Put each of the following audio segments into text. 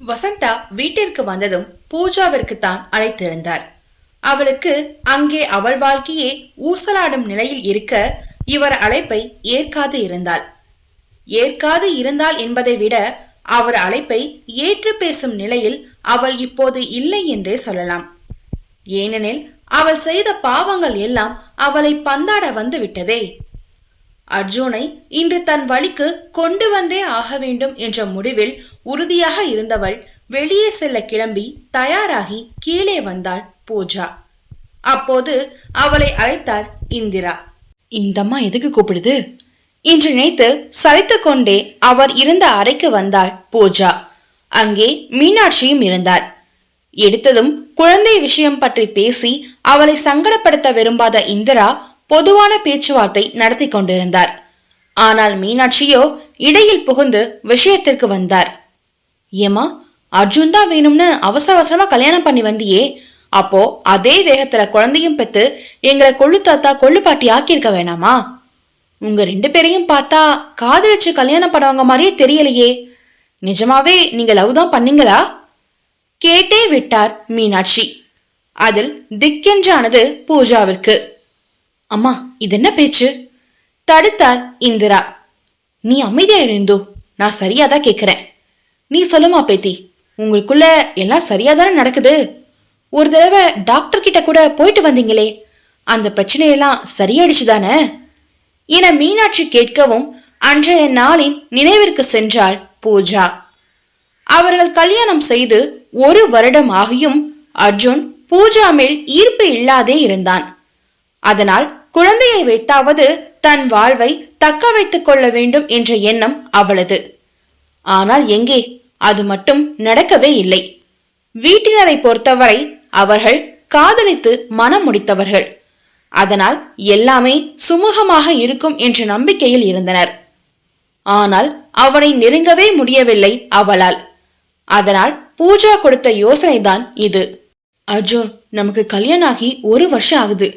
வசந்தா வீட்டிற்கு வந்ததும் பூஜாவிற்கு தான் அழைத்திருந்தார். அவளுக்கு அங்கே அவள் வாழ்க்கையே ஊசலாடும் நிலையில் இருக்க இவர் அழைப்பை ஏற்காது இருந்தாள் என்பதை விட அவர் அழைப்பை ஏற்று பேசும் நிலையில் அவள் இப்போது இல்லை என்றே சொல்லலாம். ஏனெனில் அவள் செய்த பாவங்கள் எல்லாம் அவளை பந்தாட வந்து விட்டதே. அர்ஜுனை இன்று தன் வழிக்கு கொண்டு வந்தே ஆக வேண்டும் என்ற முடிவில் உறுதியாக இருந்தவள் வெளியே செல்ல கிளம்பி தயாராகி கீழே வந்தாள் பூஜா. அப்போது அவளை அழைத்தார் இந்திரா. இந்தம்மா எதுக்கு கூப்பிடுது என்று நினைத்து சளைத்து கொண்டே அவர் இருந்த அறைக்கு வந்தாள் பூஜா. அங்கே மீனாட்சியும் இருந்தார். எடுத்ததும் குழந்தை விஷயம் பற்றி பேசி அவளை சங்கடப்படுத்த விரும்பாத இந்திரா பொதுவான பேச்சுவார்த்தை நடத்தி கொண்டிருந்தார். ஆனால் மீனாட்சியோ இடையில் புகுந்து விஷயத்திற்கு வந்தார். ஏமா, அர்ஜுன் தான் வேணும்னு அவசர அவசரமா கல்யாணம் பண்ணி வந்தியே, அப்போ அதே வேகத்துல குழந்தையும் பெத்து எங்களை கொள்ளு தாத்தா கொள்ளு பாட்டி ஆக்கியிருக்க வேணாமா? உங்க 2 பேரையும் பார்த்தா காதலிச்சு கல்யாணம் பண்ணவங்க மாதிரியே தெரியலையே. நிஜமாவே நீங்க லவ் தான் பண்ணீங்களா? கேட்டே விட்டார் மீனாட்சி. அதில் திக்கென்றானது பூஜாவிற்கு. அம்மா, இது என்ன பேச்சு? தடுத்தார் இந்திரா. நீ அமைதியா இருந்தோ, நான் சரியாதான் கேக்குறேன். நீ சொல்லுமா பேத்தி, உங்களுக்குள்ள எல்லாம் சரியாதானே நடக்குது? ஒரு தடவை டாக்டர் கிட்ட கூட போயிட்டு வந்தீங்களே, அந்த பிரச்சனையெல்லாம் சரியாயிடுச்சுதானே என மீனாட்சி கேட்கவும் அன்றைய நாளின் நினைவிற்கு சென்றாள் பூஜா. அவர்கள் கல்யாணம் செய்து 1 வருடம் ஆகியும் அர்ஜுன் பூஜா மேல் ஈர்ப்பு இல்லாதே இருந்தான். அதனால் குழந்தையை வைத்தாவது தன் வாழ்வை தக்க வைத்துக் கொள்ள வேண்டும் என்ற எண்ணம் அவளது. ஆனால் எங்கே, அது மட்டும் நடக்கவே இல்லை. வீட்டினரை பொறுத்தவரை அவர்கள் காதலித்து மனம் முடித்தவர்கள். அதனால் எல்லாமே சுமூகமாக இருக்கும் என்ற நம்பிக்கையில் இருந்தனர். ஆனால் அவனை நெருங்கவே முடியவில்லை அவளால். அதனால் பூஜா கொடுத்த யோசனைதான் இது. அர்ஜுன், நமக்கு கல்யாணம் ஆகி 1 வருஷம் ஆகுது,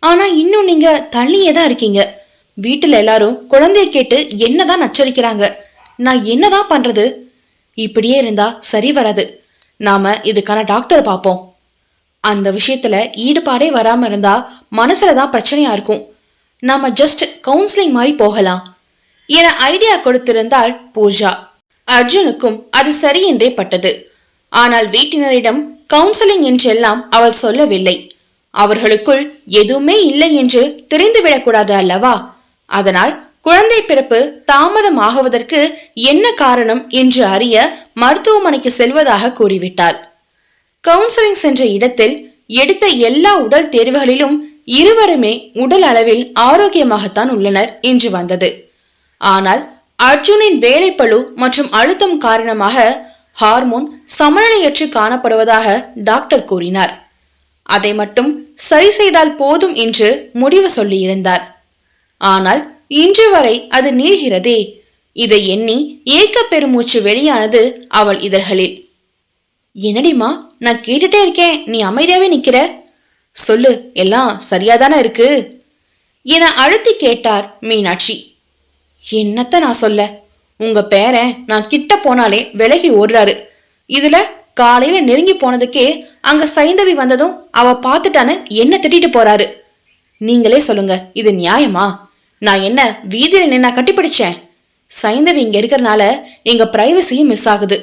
ஆனா இன்னும் நீங்க தள்ளியே தான் இருக்கீங்க. வீட்டுல எல்லாரும் குழந்தைய கேட்டு என்னதான் நச்சரிக்கிறாங்க. நான் என்னதான் பண்றது? இப்படியே இருந்தா சரி வராது. நாம இதுக்கான டாக்டர் பார்ப்போம். அந்த விஷயத்துல ஈடுபாடே வராம இருந்தா மனசுலதான் பிரச்சனையா இருக்கும். நாம ஜஸ்ட் கவுன்சிலிங் மாதிரி போகலாம் என ஐடியா கொடுத்திருந்தாள் பூஜா. அர்ஜுனுக்கும் அது சரி என்றே பட்டது. ஆனால் வீட்டினரிடம் கவுன்சிலிங் என்றெல்லாம் அவள் சொல்லவில்லை. அவர்களுக்குள் எதுவுமே இல்லை என்று தெரிந்துவிடக்கூடாது அல்லவா? அதனால் குழந்தை பிறப்பு தாமதம் ஆகுவதற்கு என்ன காரணம் என்று அறிய மருத்துவமனைக்கு செல்வதாக கூறிவிட்டார். கவுன்சிலிங் சென்ற இடத்தில் எடுத்த எல்லா உடல் தேர்வுகளிலும் இருவருமே உடல் அளவில் ஆரோக்கியமாகத்தான் உள்ளனர் என்று வந்தது. ஆனால் அர்ஜுனின் வேலைப்பளு மற்றும் அழுத்தம் காரணமாக ஹார்மோன் சமநிலையற்று காணப்படுவதாக டாக்டர் கூறினார். அதை மட்டும் சரி செய்தால் போதும் என்று முடிவு சொல்லியிருந்தார். ஆனால் இன்று வரை அது நீள்கிறதே. இதை எண்ணி ஏக்க பெருமூச்சு வெளியானது அவள் இதழ்களில். என்னடிமா, நான் கேட்டுட்டே இருக்கேன், நீ அமைதியாவே நிக்கிற. சொல்லு, எல்லாம் சரியாதானே இருக்கு என அழுத்தி கேட்டார் மீனாட்சி. என்னத்த நான் சொல்ல, உங்க பேரன் நான் கிட்ட போனாலே விலகி ஓடுறாரு. இதுல காலையில நெருங்கி போனதுக்கே அங்க சைந்தவி வந்ததும் அவ பாத்துட்டான்னு என்ன திட்டிட்டு போறாரு. நீங்களே சொல்லுங்க, இது நியாயமா? நான் என்ன வீதியில நின்னா கட்டிப்பிடிச்சேன்? சைந்தவி இங்க இருக்கிறனால எங்க பிரைவசியும் மிஸ் ஆகுது.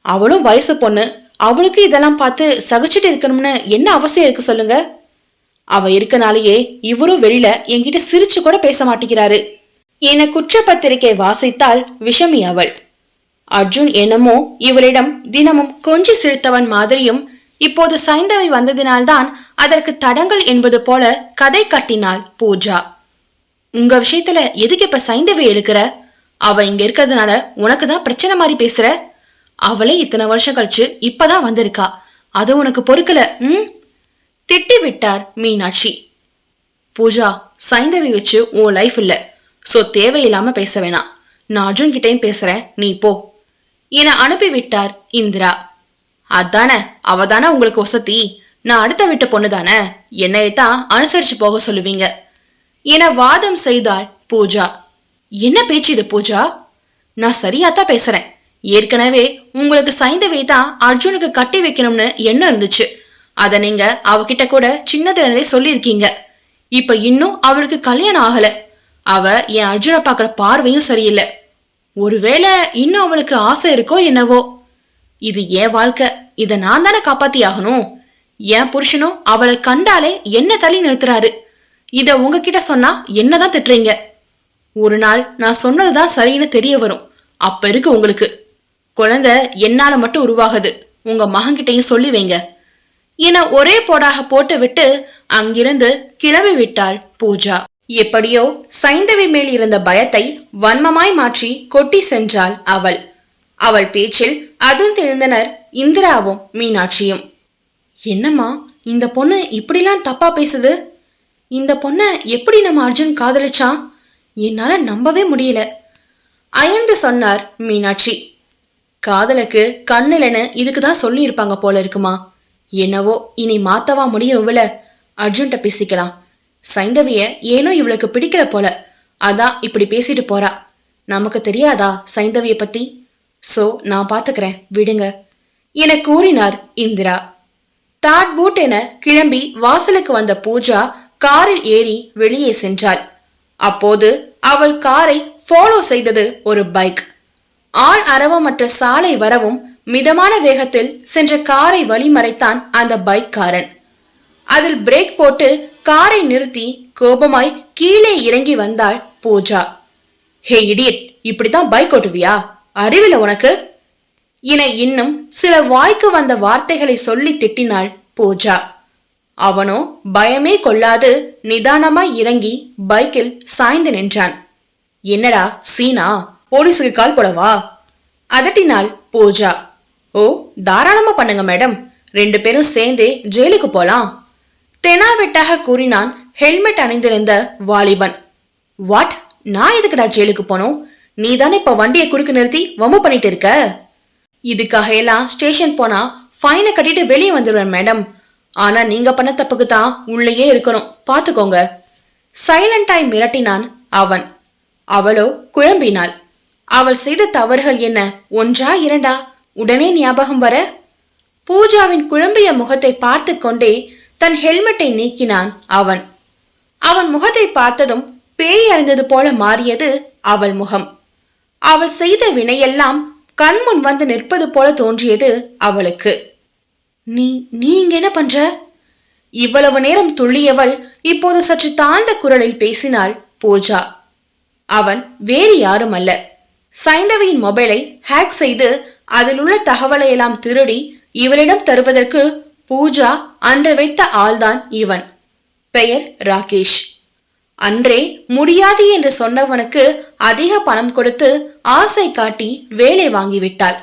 அவளும் வயசு பொண்ணு, அவளுக்கு இதெல்லாம் பார்த்து சகிச்சுட்டு இருக்கணும்னு என்ன அவசியம் இருக்கு சொல்லுங்க? அவ இருக்கனாலேயே இவரும் வெளியில என்கிட்ட சிரிச்சு கூட பேச மாட்டேங்கிறாரு என குற்றப்பத்திரிகை வாசித்தாள் விஷமி அவள். அர்ஜுன் என்னமோ இவளிடம் தினமும் கொஞ்சி சிரித்தவன் மாதிரியும் இப்போது சைந்தவி வந்ததினால்தான் அதற்கு தடங்கள் என்பது போல கதை கட்டினாள் பூஜா. உங்க விஷயத்துல எதுக்கு இப்ப சைந்தவி எழுக்கிற? அவ இங்க இருக்கிறதுனால உனக்குதான் பிரச்சனை மாதிரி பேசுற. அவளே இத்தனை வருஷம் கழிச்சு இப்பதான் வந்திருக்கா, அது உனக்கு பொறுக்கல? திட்டி விட்டார் மீனாட்சி. பூஜா, சைந்தவி வச்சு உன் லைஃப் இல்ல, சோ தேவையில்லாம பேச வேணாம். நான் அர்ஜுன் கிட்டையும் பேசுறேன், நீ போ என அனுப்பிவிட்டார் இந்திரா. அதானே, அவதானே உங்களுக்கு வசதி. நான் அடுத்த வீட்டு பொண்ணுதானே, என்னையத்தான் அனுசரிச்சு போக சொல்லுவீங்க என வாதம் செய்தாள் பூஜா. என்ன பேச்சு இது பூஜா? நான் சரியாத்தான் பேசுறேன். ஏற்கனவே உங்களுக்கு சைந்தவி தான் அர்ஜுனுக்கு கட்டி வைக்கணும்னு எண்ணம் இருந்துச்சு. அத நீங்க அவகிட்ட கூட சின்னதுல சொல்லியிருக்கீங்க. இப்ப இன்னும் அவளுக்கு கல்யாணம் ஆகல. அவ என் அர்ஜுனை பாக்குற பார்வையும் சரியில்லை. ஒருவேளை இன்னும் அவளுக்கு ஆசை இருக்கோ என்னவோ. இது என் வாழ்க்கை, இத நான் தானே காப்பாத்தி ஆகணும். என் புருஷனும் அவளை கண்டாலே என்ன தள்ளி நிறுத்துறாரு. இத உங்ககிட்ட சொன்னா என்னதான் திட்டுறீங்க. ஒரு நாள் நான் சொன்னதுதான் சரின்னு தெரிய வரும். அப்ப இருக்கு உங்களுக்கு. குழந்தை என்னால மட்டும் உருவாகுது, உங்க மகன்கிட்டையும் சொல்லி வைங்க என ஒரே போடாக போட்டு விட்டு அங்கிருந்து கிளம்பி விட்டாள் பூஜா. எப்படியோ சைந்தவி மேல் இருந்த பயத்தை வன்மமாய் மாற்றி கொட்டி சென்றாள் அவள். அவள் பேச்சில் அதுவும் தெரிந்தனர் இந்திராவும் மீனாட்சியும். என்னம்மா இந்த பொண்ணு இப்படிலாம் தப்பா பேசுது? இந்த பொண்ண எப்படி நம்ம அர்ஜுன் காதலிச்சான்? என்னால நம்பவே முடியல அயர்ந்து சொன்னார் மீனாட்சி. காதலுக்கு கண்ணிலன்னு இதுக்குதான் சொல்லி இருப்பாங்க போல இருக்குமா. என்னவோ இனி மாத்தவா முடியும். இவள அர்ஜுன்ட்ட பேசிக்கலாம். சைந்தவிய ஏனோ இவளுக்கு பிடிக்கல போல, அதான் இப்படி பேசிட்டு போறா. நமக்கு தெரியாதா சைந்தவிய பத்தி? சோ நான் பாத்துக்கிறேன், விடுங்க என கூறினார் இந்திரா. தாட் பூட் என கிளம்பி வாசலுக்கு வந்த பூஜா காரில் ஏறி வெளியே சென்றாள். அப்போது அவள் காரை ஃபாலோ செய்தது ஒரு பைக். ஆள் அரவமற்ற சாலை வரவும் மிதமான வேகத்தில் சென்ற காரை வழிமறைத்தான் அந்த பைக்காரன். அதில் பிரேக் போட்டு காரை நிறுத்தி கோபமாய் கீழே இறங்கி வந்தாள் பூஜா. ஹே இடியட், இப்படித்தான் பைக் ஓட்டுவியா? அறிவில உனக்கு என இன்னும் சில வாய்க்கு வந்த வார்த்தைகளை சொல்லி திட்டினாள் பூஜா. அவனோ பயமே கொள்ளாது நிதானமாய் இறங்கி பைக்கில் சாய்ந்து நின்றான். என்னடா சீனா, போலீஸுக்கு கால் போடவா? அதட்டினாள் பூஜா. ஓ தாராளமா பண்ணுங்க மேடம், 2 பேரும் சேர்ந்தே ஜெயிலுக்கு போலாம் தெனாவெட்டாக கூறினான் ஹெல்மெட் அணிந்திருந்த வாலிபன். வாட், நான் எதுக்குடா ஜெயிலுக்கு போனோம்? நீ தானே இப்ப வண்டியை குறுக்கு நிறுத்தி வம்பு பண்ணிட்டு இருக்க. இதுக்காக எல்லாம் ஸ்டேஷன் போனா ஃபைனை கட்டிட்டு வெளியே வந்துடுவேன் மேடம். ஆனா நீங்க பண்ண தப்புக்கு தான் உள்ளேயே இருக்கணும், பாத்துக்கோங்க சைலண்டாய் மிரட்டினான் அவன். அவளோ குழம்பினாள். அவள் செய்த தவறுகள் என்ன, 1 2 உடனே ஞாபகம் வர பூஜாவின் குழம்பிய முகத்தை பார்த்து கொண்டே தன் ஹெல்மெட்டை நீக்கினான் அவன். அவன் முகத்தை பார்த்ததும் பேய் அறிந்தது போல மாறியது அவள் முகம். அவள் செய்த வினையெல்லாம் கண்முன் வந்து நிற்பது போல தோன்றியது அவளுக்கு. நீ இங்க என்ன பண்ற? இவ்வளவு நேரம் துள்ளியவள் இப்போது சற்று தாழ்ந்த குரலில் பேசினாள் பூஜா. அவன் வேறு யாரும் அல்ல, சைந்தவியின் மொபைலை ஹேக் செய்து அதில் உள்ள தகவலை எல்லாம் திருடி இவளிடம் தருவதற்கு பூஜா அன்று வைத்த ஆள்தான் இவன். பெயர் ராகேஷ். அன்றே முடியாது என்று சொன்னவனுக்கு அதிக பணம் கொடுத்து ஆசை காட்டி வேலை வாங்கிவிட்டாள்.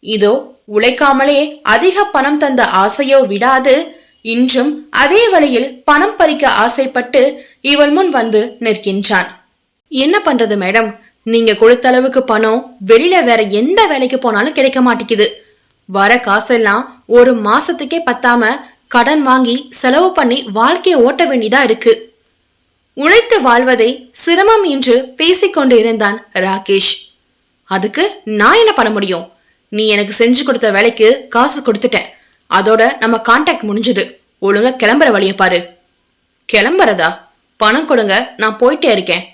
இதோ உழைக்காமலே அதிக பணம் தந்த ஆசையோ விடாது இன்றும் அதே வழியில் பணம் பறிக்க ஆசைப்பட்டு இவள் முன் வந்து நிற்கின்றான். என்ன பண்றது மேடம், நீங்க கொடுத்த அளவுக்கு பணம் வெளியில வேற எந்த வேலைக்கு போனாலும் கிடைக்க மாட்டேங்குது. வர காசெல்லாம் ஒரு மாசத்துக்கே பத்தாம கடன் வாங்கி செலவு பண்ணி வாழ்க்கையை ஓட்ட வேண்டியதா இருக்கு. உழைத்து வாழ்வதை சிரமம் என்று பேசிக்கொண்டு இருந்தான் ராகேஷ். அதுக்கு நான் என்ன பண்ண முடியும்? நீ எனக்கு செஞ்சு கொடுத்த வேலைக்கு காசு கொடுத்துட்டேன், அதோட நம்ம கான்டாக்ட் முடிஞ்சது. ஒழுங்கா கிளம்புற வழிய பாரு. கிளம்புறதா? பணம் கொடுங்க, நான் போயிட்டே இருக்கேன்.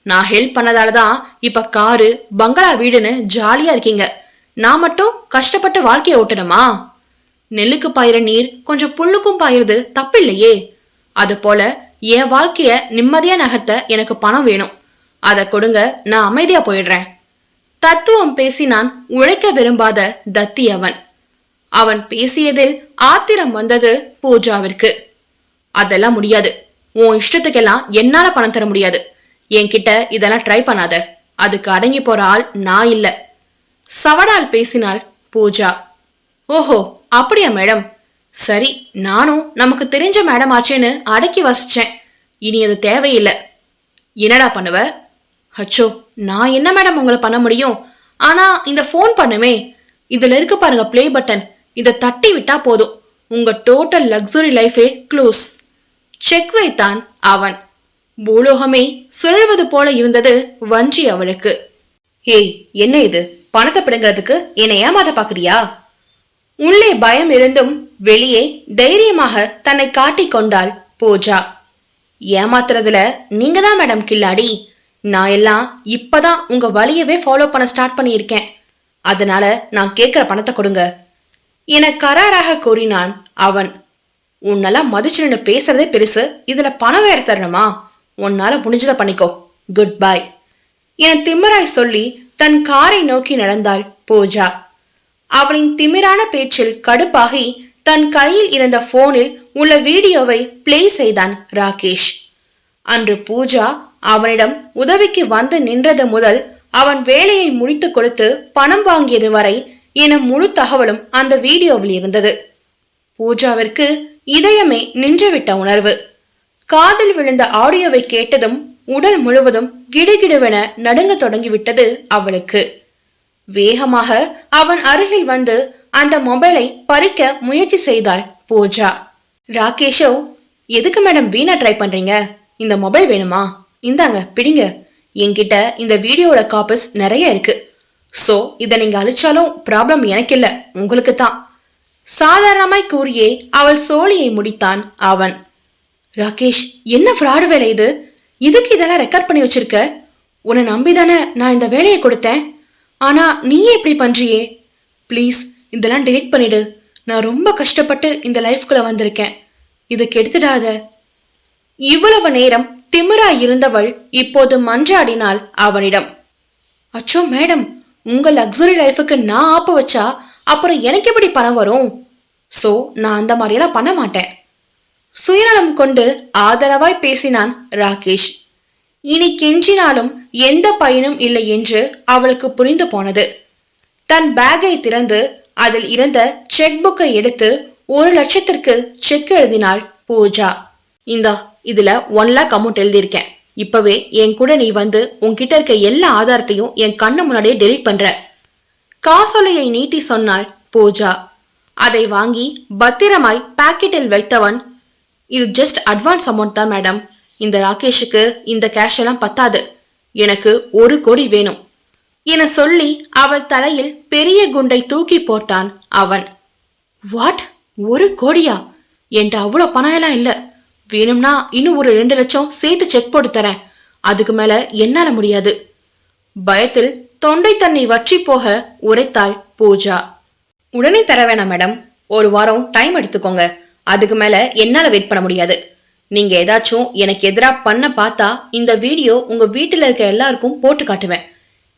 நான் ஹெல்ப் பண்ணதாலதான் இப்ப காரு பங்களா வீடுன்னு ஜாலியா இருக்கீங்க. நான் மட்டும் கஷ்டப்பட்டு வாழ்க்கையை ஓட்டணுமா? நெல்லுக்கு பாயிற நீர் கொஞ்சம் புல்லுக்கும் பாயிருது தப்பில்லையே. அது போல என் வாழ்க்கைய நிம்மதியா நகர்த்த எனக்கு பணம் வேணும். அதை கொடுங்க, நான் அமைதியா போயிடுறேன். தத்துவம் பேசினான் உழைக்க விரும்பாத தத்தி அவன். அவன் பேசியதில் ஆத்திரம் வந்தது பூஜாவிற்கு. அதெல்லாம் முடியாது, உன் இஷ்டத்துக்கெல்லாம் என்னால பணம் தர முடியாது. என்கிட்ட இதெல்லாம் ட்ரை பண்ணாத, அதுக்கு அடங்கி போற ஆள் நான் இல்ல சவடால் பேசினாள் பூஜா. ஓஹோ அப்படியா மேடம், சரி, நானும் நமக்கு தெரிஞ்ச மேடம் ஆச்சேன்னு அடக்கி வசிச்சேன். இனி அது தேவையில்லை. என்னடா பண்ணுவ? அச்சோ, நான் என்ன மேடம் உங்களை பண்ண முடியும்? ஆனா இந்த போன் பண்ணுமே, இதுல இருக்கு பாருங்க பிளே பட்டன், இதை தட்டி விட்டா போதும், உங்க டோட்டல் லக்ஸுரி லைஃபே க்ளோஸ். செக் வைத்தான் அவன். பூலோகமே சுழல்வது போல இருந்தது வஞ்சி அவளுக்கு. ஏய் என்ன இது, பணத்தை பிடுங்கிறதுக்கு என்னை ஏமாத்த பாக்குறியா? உள்ளே பயம் இருந்தும் வெளியே தைரியமாக தன்னை காட்டிக் கொண்டாள் பூஜா. ஏமாத்துறதுல நீங்க தான் மேடம் கில்லாடி. நான் எல்லாம் இப்பதான் உங்க வழியவே ஃபாலோ பண்ண ஸ்டார்ட் பண்ணியிருக்கேன். அதனால நான் கேட்கிற பணத்தை கொடுங்க என கராராக கூறினான் அவன். உன்னெல்லாம் மதிச்சு நின்று பேசுறதே பெருசு, இதுல பணம் வேற தரணுமா? உன்னால முடிஞ்சதை பண்ணிக்கோ, குட் பை என திமிராய் சொல்லி தன் காரை நோக்கி நடந்தாள் பூஜா. அவளின் திமிரான பேச்சில் கடுப்பாகி தன் கையில் இருந்த போனில் உள்ள வீடியோவை பிளே செய்தான் ராகேஷ். அன்று பூஜா அவனிடம் உதவிக்கு வந்து நின்றது முதல் அவன் வேலையை முடித்து கொடுத்து பணம் வாங்கியது வரை என முழு தகவலும் அந்த வீடியோவில் இருந்தது. பூஜாவிற்கு இதயமே நின்றுவிட்ட உணர்வு. காதில் விழுந்த ஆடியோவை கேட்டதும் உடல் முழுவதும் கிடுகிடுவென நடுங்க தொடங்கிவிட்டது அவளுக்கு. வேகமாக அவன் அருகில் வந்து அந்த மொபைலை பறிக்க முயற்சி செய்தாள் பூஜா. ராகேஷோ, எதுக்கு மேடம் வீணா ட்ரை பண்றீங்க? இந்த மொபைல் வேணுமா? இந்தாங்க பிடிங்க. என்கிட்ட இந்த வீடியோட காப்பீஸ் நிறைய இருக்கு. சோ இதை நீங்க அழிச்சாலும் ப்ராப்ளம் எனக்கு இல்ல, உங்களுக்கு தான். சாதாரணமாய் கூறியே அவள் சோழியை முடித்தான் அவன். ராகேஷ், என்ன ஃப்ராடு வேலை இது? இதுக்கு இதெல்லாம் ரெக்கார்ட் பண்ணி வச்சிருக்க? உன்னை நம்பிதானே நான் இந்த வேலையை கொடுத்தேன். ஆனா நீயே இப்படி பண்றியே. பிளீஸ் இதெல்லாம் டெலீட் பண்ணிடு. நான் ரொம்ப கஷ்டப்பட்டு இந்த லைஃப்குள்ள வந்திருக்கேன், இதுக்கு எடுத்துடாத. இவ்வளவு நேரம் திமிராய் இருந்தவள் இப்போது மன்றாடினாள் அவனிடம். அச்சோ மேடம், உங்க லக்ஸுரி லைஃபுக்கு நான் ஆப்பு வச்சா அப்புறம் எனக்கு எப்படி பணம் வரும்? சோ நான் அந்த மாதிரியெல்லாம் பண்ண மாட்டேன். சுயநலம் கொண்டு ஆதரவாய் பேசினான் ராகேஷ். இனி கெஞ்சினாலும் எந்த பயனும் இல்லை என்று அவளுக்கு புரிந்து போனது. தன் பேக்கை திறந்து அதில் இருந்த செக் புக்கை எடுத்து 1 லட்சத்திற்கு செக் எழுதினாள் பூஜா. இந்தா, இதுல 1 லேக் அமௌண்ட் எழுதியிருக்கேன். இப்பவே என் கூட நீ வந்து உன்கிட்ட இருக்க எல்லா ஆதாரத்தையும் என் கண்ணு முன்னாடியே டெலிட் பண்ற. காசோலையை நீட்டி சொன்னாள் பூஜா. அதை வாங்கி பத்திரமாய் பாக்கெட்டில் வைத்தவன், இது ஜஸ்ட் அட்வான்ஸ் அமௌண்ட் தான் மேடம். இந்த ராகேஷுக்கு இந்த கேஷ் எல்லாம் பத்தாது, எனக்கு 1 கோடி வேணும் என சொல்லி அவள் தலையில் பெரிய குண்டை தூக்கி போட்டான் அவன். வாட், 1 கோடியா? என்கிட்ட அவ்வளோ பணம் எல்லாம் இல்ல. வேணும்னா இன்னும் ஒரு 2 லட்சம் சேர்த்து செக் போட்டு தரேன். அதுக்கு மேல என்னால முடியாது. பயத்தில் தொண்டை தன்னை வற்றி போக உரைத்தாள் பூஜா. உடனே தர வேணாம் மேடம், 1 வாரம் டைம் எடுத்துக்கோங்க. அதுக்கு மேல என்னால வெயிட் பண்ண முடியாது. நீங்க ஏதாச்சும் எனக்கு எதிரா பண்ண பார்த்தா இந்த வீடியோ உங்க வீட்டுல இருக்க எல்லாருக்கும் போட்டு காட்டுவேன்.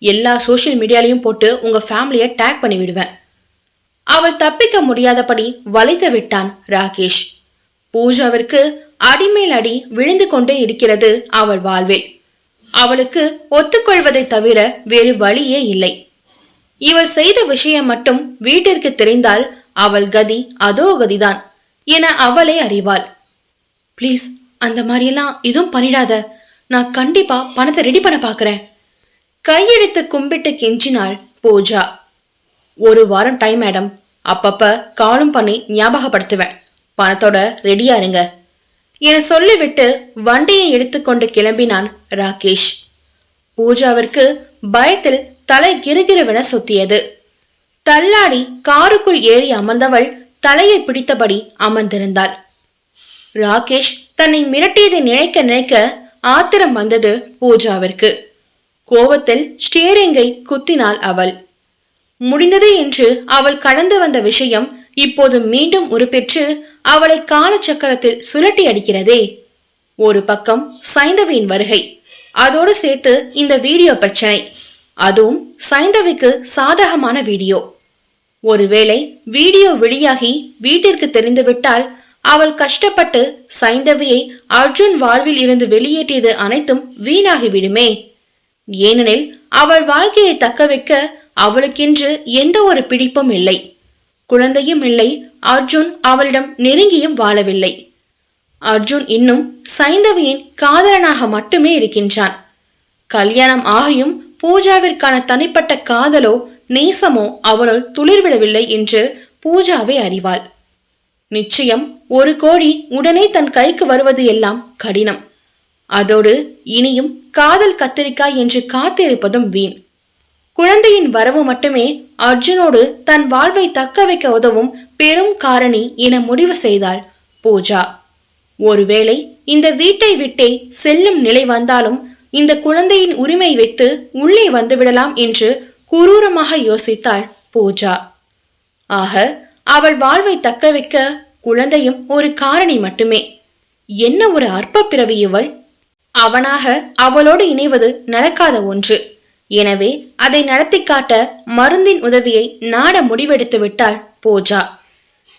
எல்லா சோசியல் மீடியாலையும் போட்டு உங்க ஃபேமிலிய டேக் பண்ணி விடுவேன். அவள் தப்பிக்க முடியாதபடி வளைத்து விட்டான் ராகேஷ். பூஜாவிற்கு அடிமேல் அடி விழுந்து கொண்டே இருக்கிறது அவள் வாழ்வில். அவளுக்கு ஒத்துக்கொள்வதை தவிர வேறு வழியே இல்லை. இவள் செய்த விஷயம் மட்டும் வீட்டிற்கு தெரிந்தால் அவள் கதி அதோ கதிதான் என அவளே அறிவாள். பிளீஸ் அந்த மாதிரியெல்லாம் எதுவும் பண்ணிடாத. நான் கண்டிப்பா பணத்தை ரெடி பண்ண பாக்குறேன். கையெடுத்து கும்பிட்டு கெஞ்சினாள் பூஜா. 1 வாரம் டைம் மேடம், அப்பப்ப காலும் பண்ணி ஞாபகப்படுத்துவேன். பணத்தோட ரெடியா இருங்க என சொல்லிவிட்டு வண்டியை எடுத்துக்கொண்டு கிளம்பினான் ராகேஷ். பூஜாவிற்கு பயத்தில் தலை கிறுகிறுவென சுத்தியது. தள்ளாடி காருக்குள் ஏறி அமர்ந்தவள் தலையை பிடித்தபடி அமர்ந்திருந்தாள். ராகேஷ் தன்னை மிரட்டியதை நினைக்க நினைக்க ஆத்திரம் வந்தது பூஜாவிற்கு. கோவத்தில் ஸ்டியரிங்கை குத்தினாள் அவள். முடிந்தது என்று அவள் கடந்து வந்த விஷயம் இப்போது மீண்டும் உருப்பெற்று அவளை காலச்சக்கரத்தில் சுழட்டி அடிக்கிறதே. ஒரு பக்கம் சைந்தவியின் வருகை, அதோடு சேர்த்து இந்த வீடியோ பிரச்சனை, அதுவும் சைந்தவிக்கு சாதகமான வீடியோ. ஒருவேளை வீடியோ வெளியாகி வீட்டிற்கு தெரிந்துவிட்டால் அவள் கஷ்டப்பட்டு சைந்தவியை அர்ஜுன் வாழ்வில் இருந்து வெளியேற்றியது அனைத்தும் வீணாகிவிடுமே. ஏனெனில் அவள் வாழ்க்கையை தக்க வைக்க அவளுக்கென்று எந்த ஒரு பிடிப்பும் இல்லை, குழந்தையும் இல்லை. அர்ஜுன் அவளிடம் நெருங்கியும் வாழவில்லை. அர்ஜுன் இன்னும் சைந்தவியின் காதலனாக மட்டுமே இருக்கின்றான். கல்யாணம் ஆகியும் பூஜாவிற்கான தனிப்பட்ட காதலோ நேசமோ அவனுள் துளிர்விடவில்லை என்று பூஜாவே அறிவாள். நிச்சயம் 1 கோடி உடனே தன் கைக்கு வருவது எல்லாம் கடினம். அதோடு இனியும் காதல் கத்திரிக்காய் என்று காத்திருப்பதும் வீண். குழந்தையின் வரவு மட்டுமே அர்ஜுனோடு தன் வாழ்வை தக்க வைக்க உதவும் பெரும் காரணி என முடிவு செய்தாள் பூஜா. ஒருவேளை இந்த வீட்டை விட்டே செல்லும் நிலை வந்தாலும் இந்த குழந்தையின் உரிமை வைத்து உள்ளே வந்துவிடலாம் என்று குரூரமாக யோசித்தாள் பூஜா. ஆக அவள் வாழ்வை தக்க வைக்க குழந்தையும் ஒரு காரணி மட்டுமே. என்ன ஒரு அற்ப பிறவி இவள்! அவனாக அவளோடு இணைவது நடக்காத ஒன்று. எனவே அதை நடத்தி காட்ட மருந்தின் உதவியை நாட முடிவெடுத்து விட்டாள் பூஜா.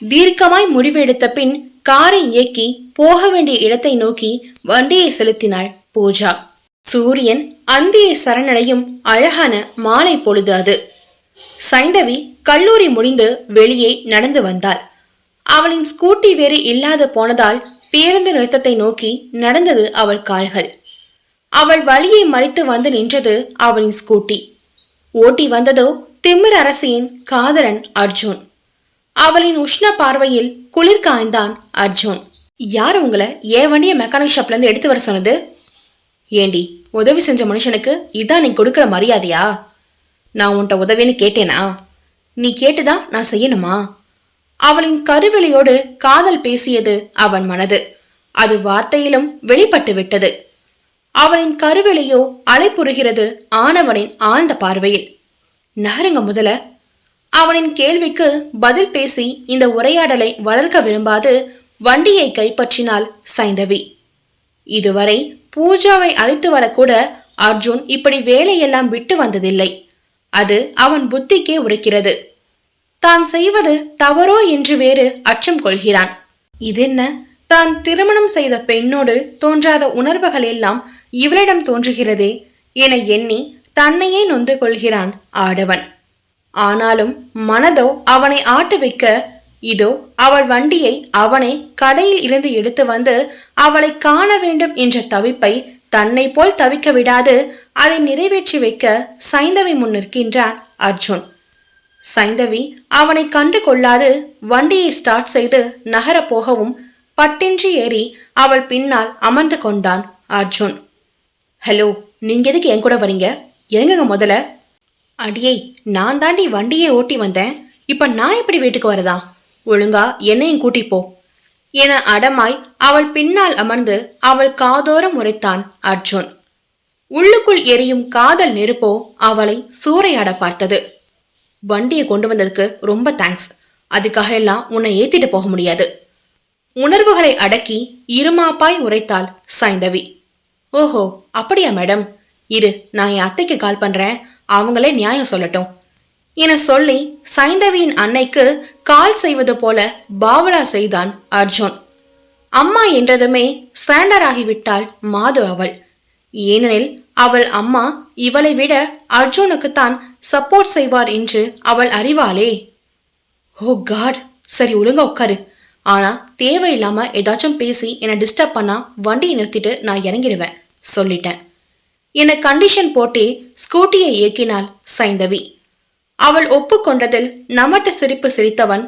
தீர்க்கமாய் முடிவெடுத்த பின் காரை இயக்கி போக வேண்டிய இடத்தை நோக்கி வண்டியை செலுத்தினாள் பூஜா. சூரியன் அந்தியை சரணடையும் அழகான மாலை பொழுது அது. சைந்தவி கல்லூரி முடிந்து வெளியே நடந்து வந்தாள். அவளின் ஸ்கூட்டி வேறு இல்லாது போனதால் பேருந்து நிறுத்தத்தை நோக்கி நடந்தது அவள் கால்கள். அவள் வழியை மறைத்து வந்து நின்றது அவளின் ஸ்கூட்டி. ஓட்டி வந்ததோ திமிர் அரசியின் காதலன் அர்ஜுன். அவளின் உஷ்ண பார்வையில் குளிர் காய்ந்தான் அர்ஜுன். யார் உங்களை ஏன் வண்டிய மெக்கானிக் ஷாப்ல இருந்து எடுத்து வர சொன்னது? ஏண்டி, உதவி செஞ்ச மனுஷனுக்கு இதான் நீ கொடுக்கிற மரியாதையா? நான் உன்கிட்ட உதவின்னு கேட்டேனா? நீ கேட்டுதான் நான் செய்யணுமா? அவளின் கருவிலையோடு காதல் பேசியது அவன் மனது. அது வார்த்தையிலும் வெளிப்பட்டு விட்டது. அவளின் கருவிலையோ அலைப்புறுகிறது ஆனவனின் ஆழ்ந்த பார்வையில். நகருங்க முதல. அவனின் கேள்விக்கு பதில் பேசி இந்த உரையாடலை வளர்க்க விரும்பாது வண்டியை கைப்பற்றினாள் சைந்தவி. இதுவரை பூஜாவை அழைத்து வரக்கூட அர்ஜுன் இப்படி வேலையெல்லாம் விட்டு வந்ததில்லை. அது அவன் புத்திக்கே உரைக்கிறது. தான் செய்வது தவறோ என்று வேறு அச்சம் கொள்கிறான். இதென்ன, தான் திருமணம் செய்த பெண்ணோடு தோன்றாத உணர்வுகள் எல்லாம் இவளிடம் தோன்றுகிறதே என எண்ணி தன்னையே நொந்து கொள்கிறான் ஆடவன். ஆனாலும் மனதோ அவனை ஆட்டு வைக்க இதோ அவள் வண்டியை அவனை கடையில் இருந்து எடுத்து வந்து அவளை காண வேண்டும் என்ற தவிப்பை தன்னை போல் தவிக்க விடாது அதை நிறைவேற்றி வைக்க சைந்தவி முன் நிற்கின்றான் அர்ஜுன். சைந்தவி அவனை கண்டு கொள்ளாது வண்டியை ஸ்டார்ட் செய்து நகர போகவும் பட்டின்றி ஏறி அவள் பின்னால் அமர்ந்து கொண்டான் அர்ஜுன். ஹலோ, நீங்க எதுக்கு என் கூட வரீங்க? எங்கங்க முதல்ல. அடியை, நான் தாண்டி வண்டியை ஓட்டி வந்தேன். இப்ப நான் எப்படி வீட்டுக்கு வரதா? ஒழுங்கா என்னையும் கூட்டிப்போ என அடமாய் அவள் பின்னால் அமர்ந்து அவள் காதோரம் உரைத்தான் அர்ஜுன். உள்ளுக்குள் எரியும் காதல் நெருப்போ அவளை சூறையாட பார்த்தது. வண்டியை கொண்டு வந்ததுக்கு ரொம்ப தேங்க்ஸ். அதுக்காக எல்லாம் உன்னை ஏத்திட்டு போக முடியாது. உணர்வுகளை அடக்கி இருமாப்பாய் உரைத்தாள் சைந்தவி. ஓஹோ, அப்படியா மேடம்? இரு, நான் என் அத்தைக்கு கால் பண்றேன், அவங்களே நியாயம் சொல்லட்டும் என சொல்லி சைந்தவியின் அன்னைக்கு கால் செய்வது போல பாவலா செய்தான் அர்ஜுன். அம்மா என்றதுமே ஸ்டாண்டர் ஆகிவிட்டாள் மாது அவள். ஏனெனில் அவள் அம்மா இவளை விட அர்ஜுனுக்குத்தான் சப்போர்ட் செய்வார் என்று அவள் அறிவாளே. ஓ காட், சரி ஒழுங்கா உட்காரு. ஆனா தேவையில்லாம ஏதாச்சும் பேசி என்னை டிஸ்டர்ப் பண்ணா வண்டியை நிறுத்திட்டு நான் இறங்கிடுவேன் சொல்லிட்டேன் என கண்டிஷன் போட்டே ஸ்கூட்டியை இயக்கினாள் சைந்தவி. அவள் ஒப்புக்கொண்டதில் நமட்டு சிரிப்பு சிரித்தவன்,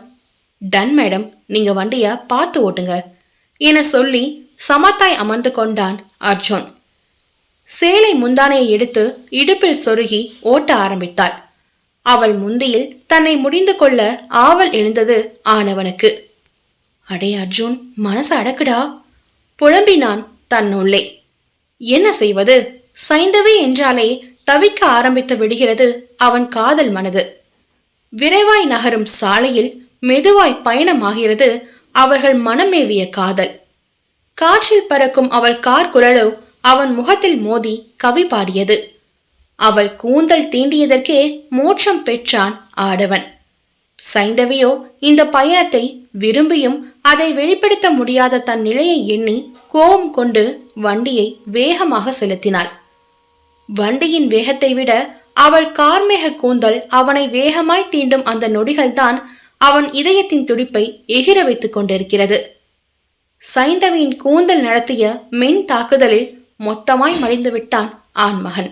டன் மேடம், நீங்க வண்டிய பார்த்து ஓட்டுங்க என சொல்லி சமத்தாய் அமர்ந்து கொண்டான் அர்ஜுன். சேலை முந்தானையை எடுத்து இடுப்பில் சொருகி ஓட்ட ஆரம்பித்தாள். அவள் முந்தியில் தன்னை முடிந்து கொள்ள ஆவல் எழுந்தது ஆனவனுக்கு. அடே அர்ஜுன், மனசு அடக்குடா புலம்பினான் தன்னுள்ளே. என்ன செய்வது? சைந்தவி என்றாலே தவிக்க ஆரம்பித்து விடுகிறது அவன் காதல் மனது. விரைவாய் நகரும் சாலையில் மெதுவாய் பயணமாகிறது அவர்கள் மனமேவிய காதல். காற்றில் பறக்கும் அவள் கார் குரலோ அவன் முகத்தில் மோதி கவி பாடியது. அவள் கூந்தல் தீண்டியதற்கே மோட்சம் பெற்றான் ஆடவன். சைந்தவியோ இந்த பயணத்தை விரும்பியும் அதை வெளிப்படுத்த முடியாத தன் நிலையை எண்ணி கோபம் கொண்டு வண்டியை வேகமாக செலுத்தினாள். வண்டியின் வேகத்தை விட அவள் கார்மேக கூந்தல் அவனை வேகமாய் தீண்டும் அந்த நொடிகள்தான் அவன் இதயத்தின் துடிப்பை எகிர வைத்துக் கொண்டிருக்கிறது. சைந்தவியின் கூந்தல் நடத்திய மின் தாக்குதலில் மொத்தமாய் மடிந்து விட்டான் ஆண்மகன்.